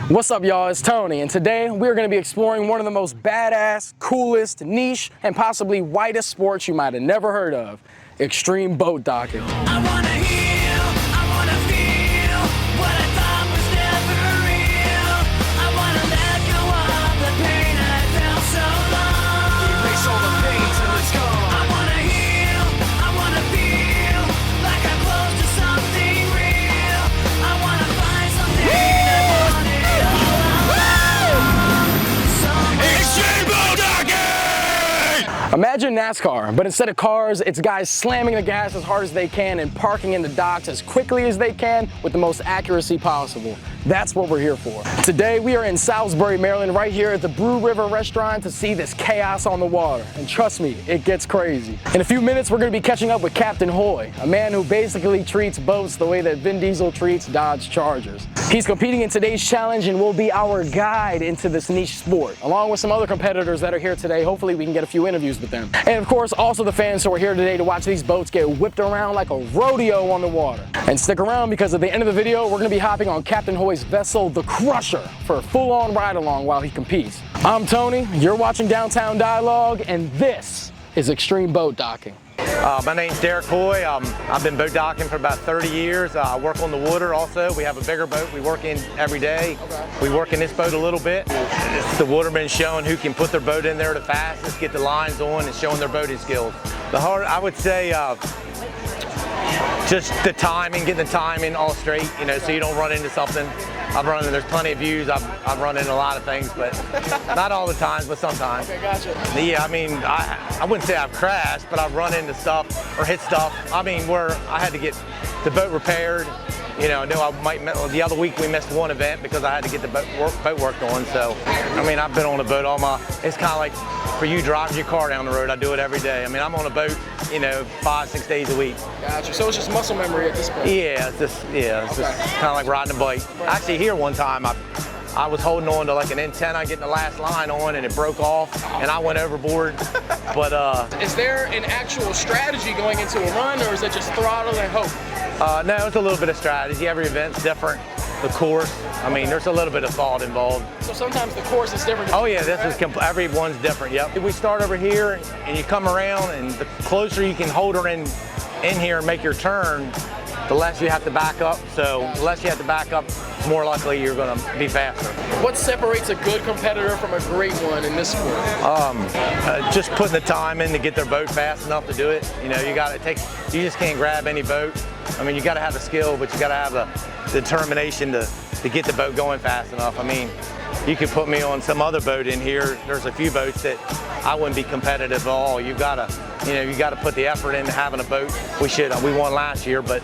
What's up, y'all? It's Tony, and today we're going to be exploring one of the most badass, coolest, niche, and possibly widest sports you might have never heard of: extreme boat docking. I wanna heal, I wanna feel what I thought was never real. I wanna let go of the pain I felt so long. Erase all the pain till it's gone. I wanna heal, I wanna feel like I'm close to something real. I wanna find something I wanted all along. Extreme boatdocking! Imagine NASCAR, but instead of cars, it's guys slamming the gas as hard as they can and parking in the docks as quickly as they can with the most accuracy possible. That's what we're here for. Today, we are in Salisbury, Maryland, right here at the Brew River Restaurant to see this chaos on the water. And trust me, it gets crazy. In a few minutes, we're gonna be catching up with Captain Hoy, a man who basically treats boats the way that Vin Diesel treats Dodge Chargers. He's competing in today's challenge and will be our guide into this niche sport, along with some other competitors that are here today. Hopefully we can get a few interviews with them. And of course, also the fans who are here today to watch these boats get whipped around like a rodeo on the water. And stick around, because at the end of the video, we're gonna be hopping on Captain Hoy's vessel, the Crusher, for a full-on ride-along while he competes. I'm Tony, you're watching Downtown Dialogue, and this is Extreme Boat Docking. My name's Derek Hoy. I've been boat docking for about 30 years. I work on the water also. We have a bigger boat we work in every day. We work in this boat a little bit. It's the watermen showing who can put their boat in there the fastest, get the lines on, and showing their boating skills. The hard, I would say, just the timing, getting the timing all straight, you know, so you don't run into something. There's plenty of views. I've run into a lot of things, but not all the times, but sometimes. Okay, gotcha. Yeah, I mean, I wouldn't say I've crashed, but I've run into stuff or hit stuff. I mean, where I had to get the boat repaired. You know, the other week we missed one event because I had to get the boat worked on. So, I mean, I've been on a boat it's kind of like for you driving your car down the road. I do it every day. I mean, I'm on a boat, you know, 5-6 days a week. Gotcha. So it's just muscle memory at this point? Yeah, it's just kind of like riding a bike. Actually, here one time, I was holding on to like an antenna, getting the last line on, and it broke off, and I went overboard. But is there an actual strategy going into a run, or is it just throttle and hope? No, it's a little bit of strategy. Every event's different. The course, I mean, there's a little bit of thought involved. So sometimes the course is different. Oh yeah, everyone's different. Yep. We start over here, and you come around, and the closer you can hold her in here and make your turn, the less you have to back up. So the less you have to back up, the more likely you're going to be faster. What separates a good competitor from a great one in this sport? Just putting the time in to get their boat fast enough to do it. You know, you just can't grab any boat. I mean, you got to have the skill, but you got to have the determination to get the boat going fast enough. I mean, you could put me on some other boat in here. There's a few boats that I wouldn't be competitive at all. You got to put the effort into having a boat. We won last year, but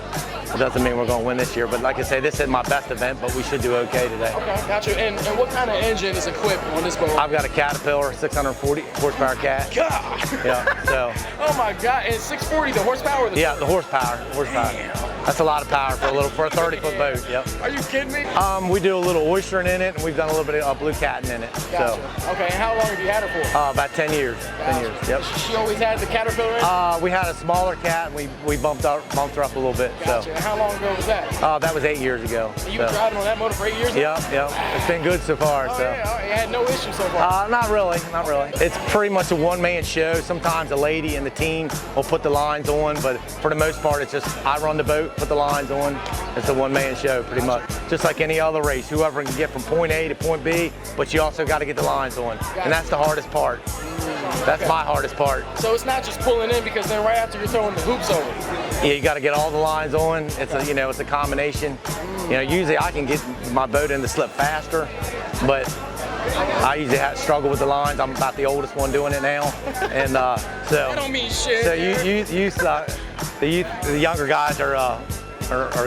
it doesn't mean we're going to win this year. But like I say, this isn't my best event, but we should do okay today. Okay, gotcha. And what kind of engine is equipped on this boat? I've got a Caterpillar 640 horsepower cat. God! Yeah, so. Oh my God, and 640, the horsepower? Yeah, the horsepower. Damn. That's a lot of power for a 30-foot boat. Yep. Are you kidding me? We do a little oystering in it, and we've done a little bit of blue catting in it. Gotcha. So. Okay, and how long have you had her for? About 10 years. Gotcha. 10 years. Yep. She always had the Caterpillar in? We had a smaller cat, and we bumped her up a little bit. Gotcha. So. And how long ago was that? That was 8 years ago. And you've been driving on that motor for 8 years now? Yep. It's been good so far. Oh, so. Yeah. You had no issues so far? Not really. It's pretty much a one-man show. Sometimes a lady and the team will put the lines on, but for the most part, it's just I run the boat, put the lines on. It's a one-man show, pretty much. Just like any other race, whoever can get from point A to point B, but you also got to get the lines on. And that's the hardest part. That's my hardest part. So it's not just pulling in, because then right after you're throwing the hoops over. Yeah, you got to get all the lines on. It's a combination. You know, usually I can get my boat in the slip faster, but I usually struggle with the lines. I'm about the oldest one doing it now, and so. That don't mean shit. So the younger guys are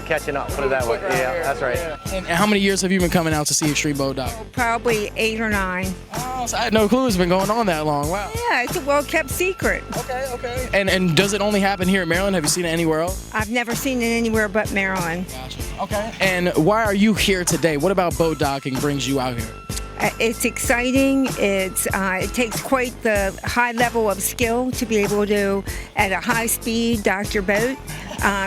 catching up, put it that way. Yeah, that's right. Yeah. And how many years have you been coming out to see Extreme Boat Docking? Probably 8 or 9. Oh, so I had no clue it's been going on that long. Wow. Yeah, it's a well-kept secret. Okay. And does it only happen here in Maryland? Have you seen it anywhere else? I've never seen it anywhere but Maryland. Gotcha. Okay. And why are you here today? What about boat docking brings you out here? It's exciting. It takes quite the high level of skill to be able to, at a high speed, dock your boat.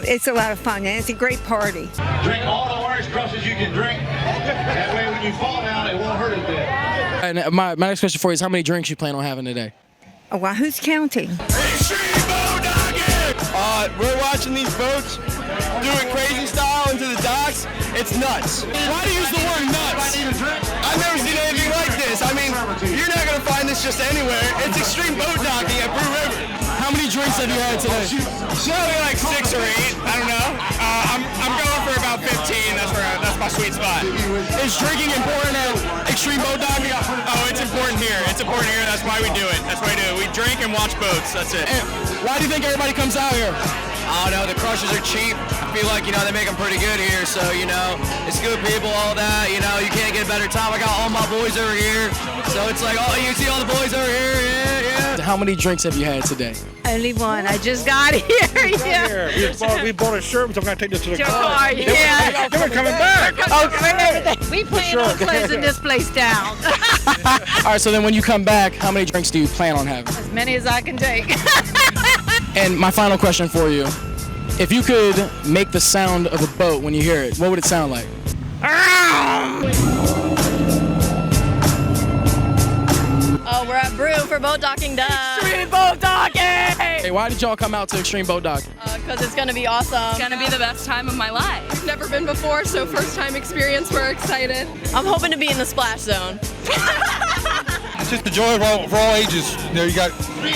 It's a lot of fun, and it's a great party. Drink all the work as cross as you can drink. That way when you fall down, it won't hurt as bad. And my next question for you is how many drinks you plan on having today? Oh, well, who's counting? We're watching these boats doing crazy style into the docks. It's nuts. Why do you use the word nuts? I've never seen anything like this. I mean, you're not going to find this just anywhere. It's extreme boat docking at Brew River. How many drinks have you had today? Probably like 6 or 8. I don't know. I'm going for about 15. That's my sweet spot. Is drinking important at extreme boat docking? Oh, it's important here. It's important here. That's why we do it. That's why we do it. We drink and watch boats. That's it. And why do you think everybody comes out here? I don't know, the crushes are cheap. I feel like, they make them pretty good here. So, it's good people, all that. You can't get a better time. I got all my boys over here. So it's like, oh, you see all the boys over here? Yeah. How many drinks have you had today? Only one. I just got here. Yeah. We bought a shirt, so I'm going to take this to the Your car. car, yeah. Then we're coming back. Okay. We plan on closing this place down. All right, so then when you come back, how many drinks do you plan on having? As many as I can take. And my final question for you, if you could make the sound of a boat when you hear it, what would it sound like? Oh, we're at Brew for boat docking, duh. Extreme boat docking! Hey, why did y'all come out to extreme boat docking? Because it's gonna be awesome. It's gonna be the best time of my life. I've never been before, so first time experience, we're excited. I'm hoping to be in the splash zone. It's just a joy for all ages. You got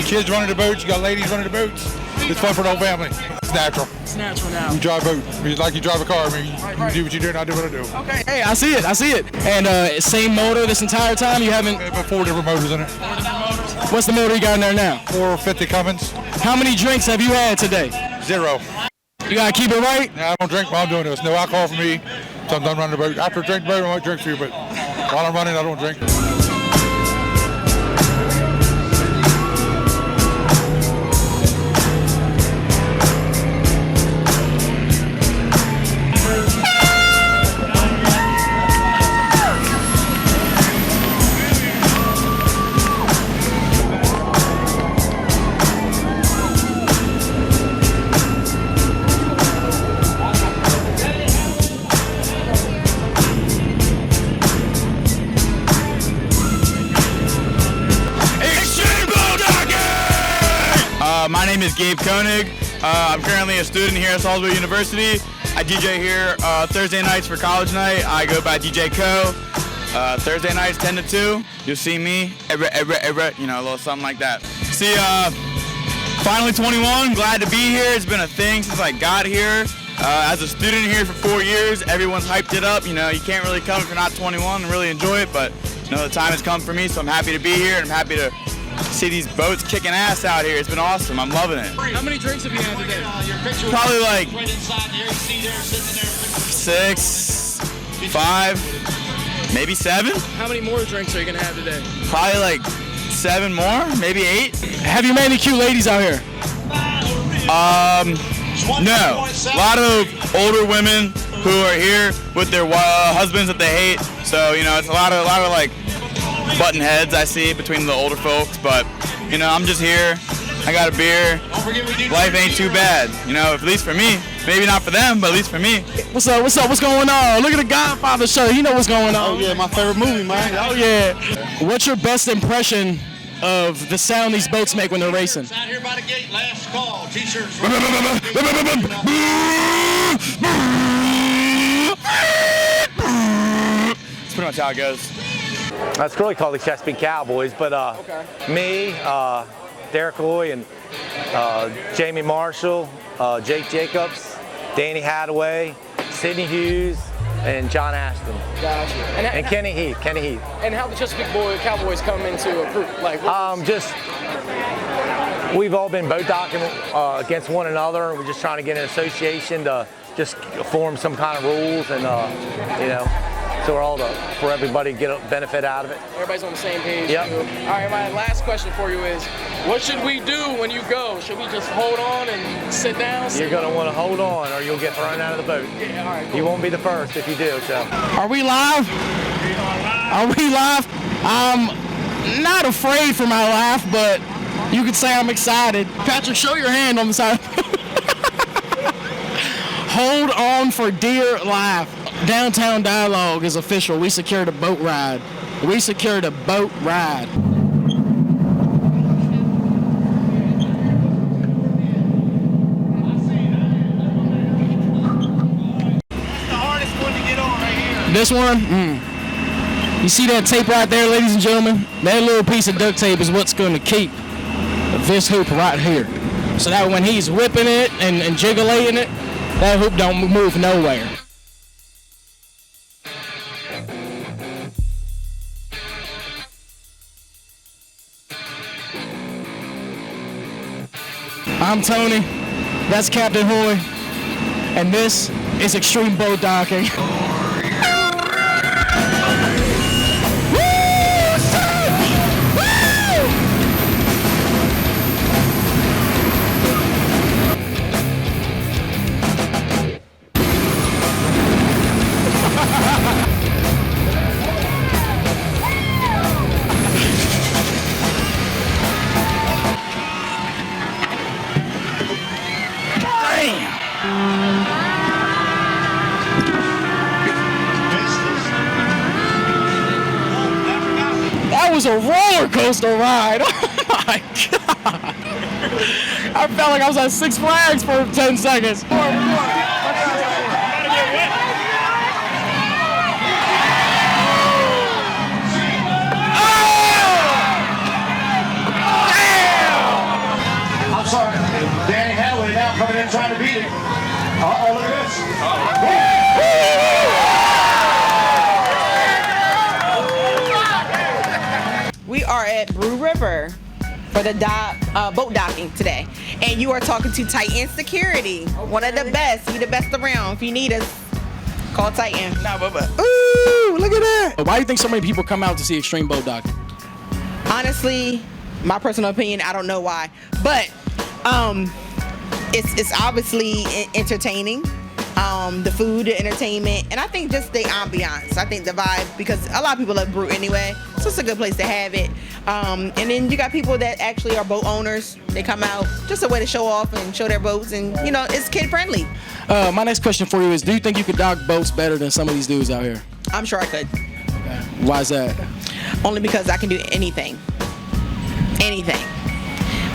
kids running the boats, you got ladies running the boats. It's fun for the whole family. It's natural. It's natural now. You drive a boat. It's like you drive a car. I mean, you do what you do and I do what I do. Okay, hey, I see it. And same motor this entire time? You haven't... We have 4 different motors in it. What's the motor you got in there now? 450 Cummins. How many drinks have you had today? 0. You gotta keep it right? Yeah, I don't drink while I'm doing this. No alcohol for me. So I'm done running the boat. After I drink the boat, I might drink for you, but while I'm running, I don't drink. My name is Gabe Koenig. I'm currently a student here at Salisbury University. I DJ here Thursday nights for college night. I go by DJ Co. Thursday nights 10 to 2. You'll see me, a little something like that. See, finally 21. Glad to be here. It's been a thing since I got here. As a student here for 4 years, everyone's hyped it up. You can't really come if you're not 21 and really enjoy it. But the time has come for me, so I'm happy to be here and I'm happy to see these boats kicking ass out here. It's been awesome. I'm loving it. How many drinks have you had today? Probably like 6, 5, maybe 7. How many more drinks are you gonna have today? Probably like 7 more, maybe 8. Have you met any cute ladies out here? No. A lot of older women who are here with their husbands that they hate. So, it's a lot of like button heads I see between the older folks, but I'm just here. I got a beer. Life ain't too bad, at least for me. Maybe not for them, but at least for me. What's up? What's going on? Look at the Godfather show. You know what's going on. Oh yeah, my favorite movie, man. Oh yeah. What's your best impression of the sound these boats make when they're racing? Out here by the gate, last call. T-shirts. That's pretty much how it goes. That's really called the Chesapeake Cowboys, but me, Derek Loy, and Jamie Marshall, Jake Jacobs, Danny Hadaway, Sidney Hughes, and John Ashton. Gotcha. And Kenny Heath. And how the Chesapeake Cowboys come into a group? Like, we've all been boat docking against one another. We're just trying to get an association to just form some kind of rules, and so we're all for everybody to get a benefit out of it. Everybody's on the same page. Yep. Too. All right, my last question for you is, what should we do when you go? Should we just hold on and sit down? You're going to want to hold on or you'll get thrown out of the boat. Yeah, all right, cool. You won't be the first if you do, so. Are we live? Are we live? I'm not afraid for my laugh, but you could say I'm excited. Patrick, show your hand on the side. Hold on for dear life. Downtown Dialogue is official. We secured a boat ride. We secured a boat ride. The hardest one to get on right here. This one, you see that tape right there, ladies and gentlemen? That little piece of duct tape is what's going to keep this hoop right here. So that when he's whipping it and jiggling it, that hoop don't move nowhere. I'm Tony, that's Captain Hoy, and this is Extreme Boat Docking. That was a roller coaster ride. Oh my God. I felt like I was at Six Flags for 10 seconds. I'm sorry. Danny Hadley now coming in trying to beat it. Uh-oh, look at this. We are at Brew River for the boat docking today. And you are talking to Titan Security. One of the best. We the best around. If you need us, call Titan. Ooh, look at that. Why do you think so many people come out to see Extreme Boat Docking? Honestly, my personal opinion, I don't know why. But it's obviously entertaining. The food, the entertainment, and I think just the ambiance. I think the vibe, because a lot of people love brew anyway, so it's a good place to have it. And then you got people that actually are boat owners. They come out just a way to show off and show their boats, and you know, it's kid friendly. My next question for you is, do you think you could dock boats better than some of these dudes out here? I'm sure I could. Why is that? Only because I can do anything. Anything.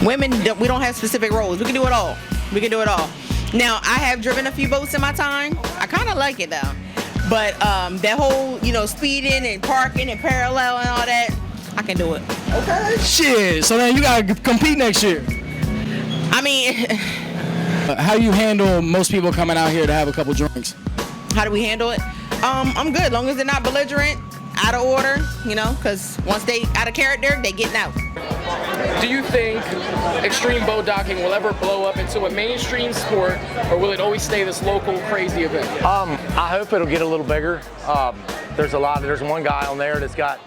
Women, we don't have specific roles. We can do it all. We can do it all. Now, I have driven a few boats in my time. I kind of like it though. But that whole, you know, speeding and parking and parallel and all that, I can do it. Okay. Shit. So then you gotta compete next year. I mean, how do you handle most people coming out here to have a couple drinks? How do we handle it? I'm good, long as they're not belligerent, out of order, you know, because once they out of character, they getting out. Do you think Extreme Boat Docking will ever blow up into a mainstream sport, or will it always stay this local crazy event? I hope it'll get a little bigger. There's one guy on there that's got,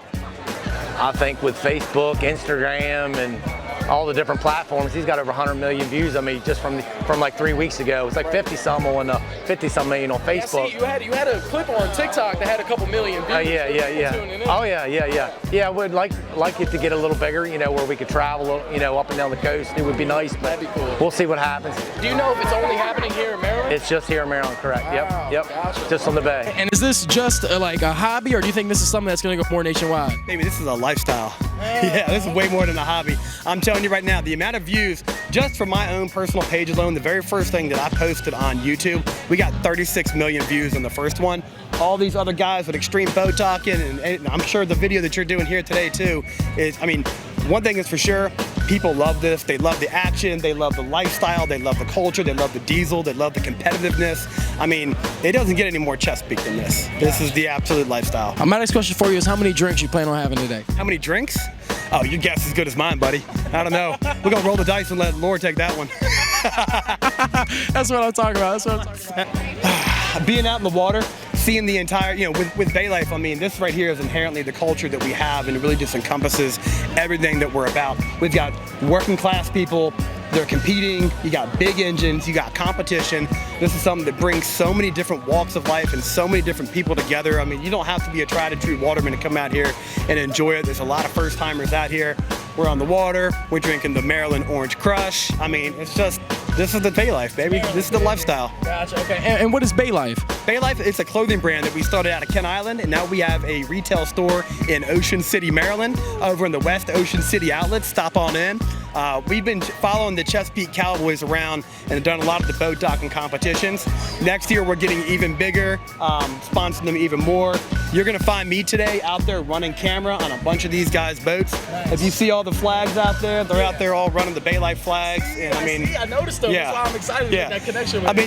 I think with Facebook, Instagram, and all the different platforms, he's got over 100 million views. I mean, just from like 3 weeks ago, it's like 50-some on 50-some million on Facebook. Yeah, see, you had a clip on TikTok that had a couple million views. Yeah. Oh yeah. I would like it to get a little bigger, you know, where we could travel, you know, up and down the coast. It would be nice, but that'd be cool. We'll see what happens. Do you know if it's only happening here in Maryland? It's just here in Maryland, correct? Wow, Yep. Gotcha. Just on the bay. And is this just like a hobby, or do you think this is something that's going to go more nationwide? Maybe this is a lifestyle. Yeah, this is way more than a hobby. I'm telling you right now, the amount of views just from my own personal page alone, the very first thing that I posted on YouTube, we got 36 million views on the first one. All these other guys with Extreme Boat Docking, and I'm sure the video that you're doing here today too is, I mean, one thing is for sure, people love this. They love the action, they love the lifestyle, they love the culture, they love the diesel, they love the competitiveness. I mean, it doesn't get any more chest beat than this. This is the absolute lifestyle. My next question for you is, how many drinks you plan on having today? How many drinks? Oh, your guess is as good as mine, buddy. I don't know. We're gonna roll the dice and let Lord take that one. That's what I'm talking about. Being out in the water, seeing the entire, you know, with bay life, I mean, this right here is inherently the culture that we have, and it really just encompasses everything that we're about. We've got working class people, they're competing, you got big engines, you got competition. This is something that brings so many different walks of life and so many different people together. I mean, you don't have to be a tried and true waterman to come out here and enjoy it. There's a lot of first timers out here. We're on the water, we're drinking the Maryland Orange Crush. I mean, it's just this is the bay life, baby. This is the lifestyle. Gotcha. Okay. And what is Bay Life? Bay Life, it's a clothing brand that we started out of Kent Island, and now we have a retail store in Ocean City, Maryland, over in the West Ocean City outlet. Stop on in. We've been following the Chesapeake Cowboys around and have done a lot of the boat docking competitions. Next year, we're getting even bigger, sponsoring them even more. You're gonna find me today out there running camera on a bunch of these guys' boats. Nice. If you see all the flags out there, they're out there all running the Bay Life flags. And I noticed them. Yeah. That's why I'm excited to make that connection with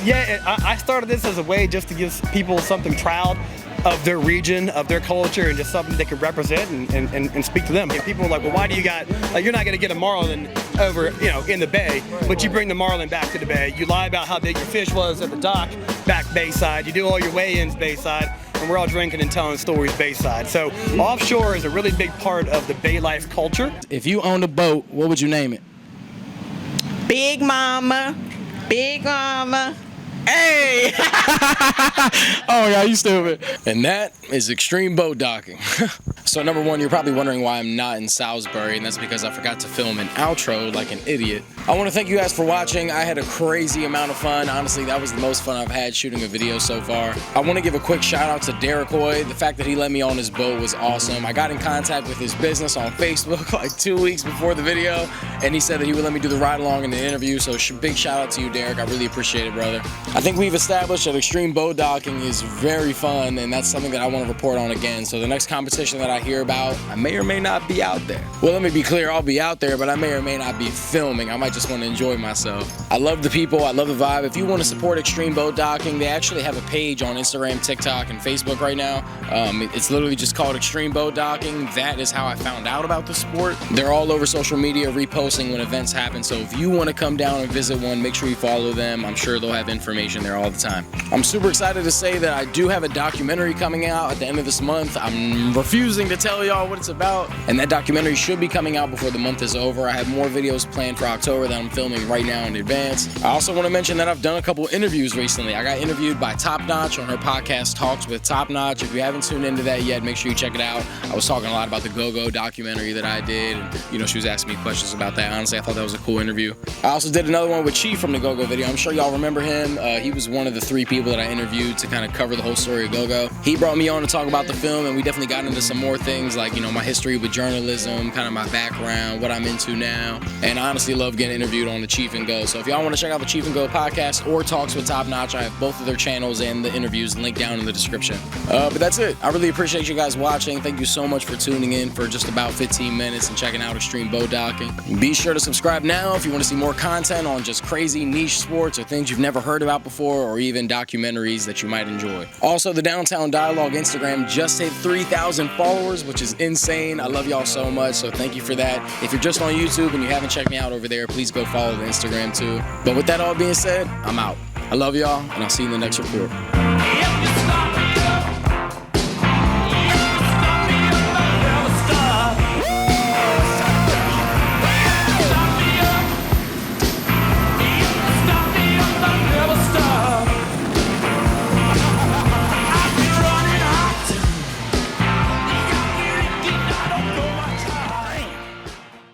I started this as a way just to give people something proud of their region, of their culture, and just something they can represent and speak to them. And people are like, well, why do you got, like, you're not gonna get a marlin over, in the bay, but you bring the marlin back to the bay. You lie about how big your fish was at the dock, back bayside. You do all your weigh-ins bayside, and we're all drinking and telling stories bayside. So offshore is a really big part of the bay life culture. If you owned a boat, what would you name it? Big Mama, Big Mama. Hey! Oh yeah, you stupid. And that is extreme boat docking. So number one, you're probably wondering why I'm not in Salisbury, and that's because I forgot to film an outro like an idiot. I want to thank you guys for watching. I had a crazy amount of fun. Honestly, that was the most fun I've had shooting a video so far. I want to give a quick shout out to Derek Hoy. The fact that he let me on his boat was awesome. I got in contact with his business on Facebook like 2 weeks before the video, and he said that he would let me do the ride along in the interview. So big shout out to you, Derek. I really appreciate it, brother. I think we've established that extreme boat docking is very fun, and that's something that I want to report on again. So the next competition that I hear about, I may or may not be out there. Well, let me be clear, I'll be out there, but I may or may not be filming. I might just want to enjoy myself. I love the people, I love the vibe. If you want to support extreme boat docking, they actually have a page on Instagram, TikTok, and Facebook right now. It's literally just called Extreme Boat Docking. That is how I found out about the sport. They're all over social media reposting when events happen, so if you want to come down and visit one, make sure you follow them. I'm sure they'll have information there all the time. I'm super excited to say that I do have a documentary coming out at the end of this month. I'm refusing to tell y'all what it's about, and that documentary should be coming out before the month is over. I have more videos planned for October that I'm filming right now in advance. I also want to mention that I've done a couple interviews recently. I got interviewed by TopNotch on her podcast Talks with TopNotch. If you haven't tuned into that yet, make sure you check it out. I was talking a lot about the Go-Go documentary that I did, and she was asking me questions about that. Honestly, I thought that was a cool interview. I also did another one with Cheef from the Go-Go video. I'm sure y'all remember him. He was one of the 3 people that I interviewed to kind of cover the whole story of Go-Go. He brought me on to talk about the film, and we definitely got into some more things like, my history with journalism, kind of my background, what I'm into now. And I honestly love getting interviewed on the Cheef Go. So if y'all want to check out the Cheef Go podcast or Talks with TopNotch, I have both of their channels and the interviews linked down in the description. But that's it. I really appreciate you guys watching. Thank you so much for tuning in for just about 15 minutes and checking out Extreme Boat Docking. Be sure to subscribe now if you want to see more content on just crazy niche sports or things you've never heard about before, or even documentaries that you might enjoy. Also, the Downtown Dialogue Instagram just hit 3,000 followers, which is insane. I love y'all so much, so thank you for that. If you're just on YouTube and you haven't checked me out over there, please go follow the Instagram too. But with that all being said, I'm out. I love y'all, and I'll see you in the next report.